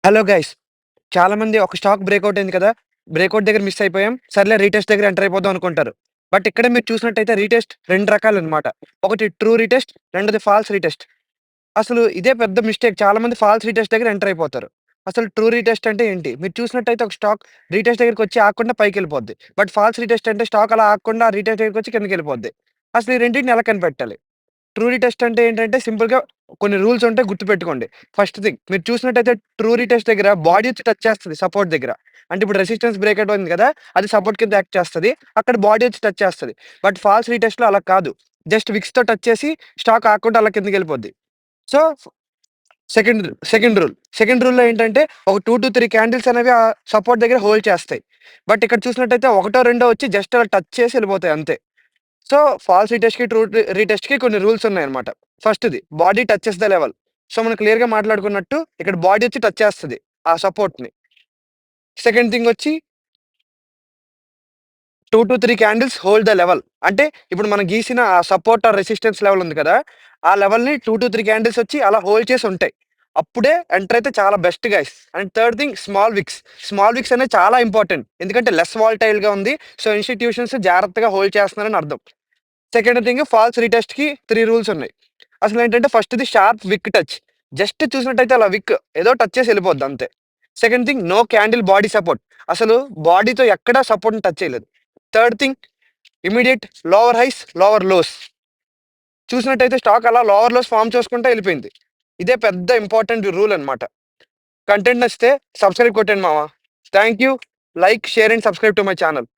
Hello guys! చాలా మంది ఒక స్టాక్ బ్రేకౌట్ అయింది కదా! బ్రేకౌట్ దగ్గర మిస్ అయిపోయాం. సర్లే రీటెస్ట్ దగ్గర ఎంటర్ అయిపోదాం అనుకుంటారు. బట్ ఇక్కడ మీరు చూసినట్టయితే రీటెస్ట్ 2 రకాలనమాట. ఒకటి ట్రూ రీటెస్ట్, రెండోది ఫాల్స్ రీటెస్ట్. అసలు ఇదే పెద్ద మిస్టేక్. చాలా మంది ఫాల్స్ రీటెస్ట్ దగ్గర ఎంటర్ అయిపోతారు. అసలు ట్రూ రీటెస్ట్ అంటే ఏంటి? మీరు చూసినట్టయితే ఒక స్టాక్ రీటెస్ట్ దగ్గరికొచ్చి ఆగకుండా పైకెళ్ళిపోద్ది. బట్ ఫాల్స్ రీటెస్ట్ అంటే స్టాక్ అలా ఆగకుండా రీటెస్ట్ దగ్గరికొచ్చి కిందకెళ్ళిపోద్ది. అసలు ఈ రెండిటిని ఎలా కనిపెట్టాలి? ట్రూ రీటెస్ట్ అంటే ఏంటంటే సింపుల్‌గా కొన్ని రూల్స్ ఉంటాయి గుర్తుపెట్టుకోండి. ఫస్ట్ థింగ్ మీరు చూసినట్టయితే ట్రూ రీటెస్ట్ దగ్గర బాడీ వచ్చి టచ్ చేస్తది సపోర్ట్ దగ్గర. అంటే ఇప్పుడు రెసిస్టెన్స్ బ్రేక్‌ఔట్ అయింది కదా! అది సపోర్ట్ కింద యాక్ట్ చేస్తది. అక్కడ బాడీ వచ్చి టచ్ చేస్తది. బట్ ఫాల్స్ రీటెస్ట్‌లో అలా కాదు. జస్ట్ విక్స్‌తో టచ్ చేసి స్టాక్ ఆగకుండా అలా కిందకెళ్ళిపోద్ది. సో, సెకండ్ రూల్‌లో ఏంటంటే ఒక 2-3 క్యాండిల్స్ అనేవి ఆ సపోర్ట్ దగ్గర హోల్డ్ చేస్తాయి. బట్ ఇక్కడ చూసినట్టయితే ఒకటో రెండో వచ్చి జస్ట్ అలా టచ్ చేసి ఎళ్ళిపోతాయి అంతే. సో, ఫాల్స్ రీటెస్ట్‌కి, ట్రూ రీటెస్ట్‌కి కొన్ని రూల్స్ ఉన్నాయన్నమాట. ఫస్ట్‌ది body touches the level. So, మనం క్లియర్‌గా మాట్లాడుకున్నట్టు ఇక్కడ బాడీ వచ్చి టచ్ చేస్తది ఆ సపోర్ట్‌ని. సెకండ్ థింగ్ వచ్చి 2-3 క్యాండిల్స్ హోల్డ్ ద లెవెల్. అంటే ఇప్పుడు మనం గీసిన ఆ సపోర్ట్ ఆర్ రెసిస్టెన్స్ లెవెల్ ఉంది కదా! ఆ లెవెల్‌ని 2-3 క్యాండిల్స్ వచ్చి అలా హోల్డ్ చేసి ఉంటాయి. అప్పుడే ఎంటర్ అయితే చాలా best guys. And third thing small wicks. Small wicks అనేది చాలా ఇంపార్టెంట్. ఎందుకంటే లెస్ వాలటైల్‌గా ఉంది. సో, ఇన్‌స్టిట్యూషన్స్ జాగ్రత్తగా హోల్డ్ చేస్తున్నారని అర్థం. సెకండ్ థింగ్ ఫాల్స్ రీటెస్ట్‌కి 3 రూల్స్ ఉన్నాయి. అసలేంటంటే ఫస్ట్‌ది షార్ప్ విక్ టచ్. జస్ట్ చూసినట్టయితే అలా విక్ ఏదో టచ్ చేసి ఎళ్ళిపోద్ది అంతే. Second thing no candle body support. అసలు బాడీతో ఎక్కడా సపోర్ట్‌ని టచ్ చేయలేదు. Third thing immediate lower highs, lower lows. చూసినట్టయితే స్టాక్ అలా లోవర్ లోస్ ఫార్మ్ చేసుకుంటా ఎళ్ళిపోయింది. ఇదే పెద్ద ఇంపార్టెంట్ రూల్ అన్నమాట. కంటెంట్ నచ్చితే సబ్స్క్రైబ్ కొట్టండి మామ. Thank you. Like, share and subscribe to my channel.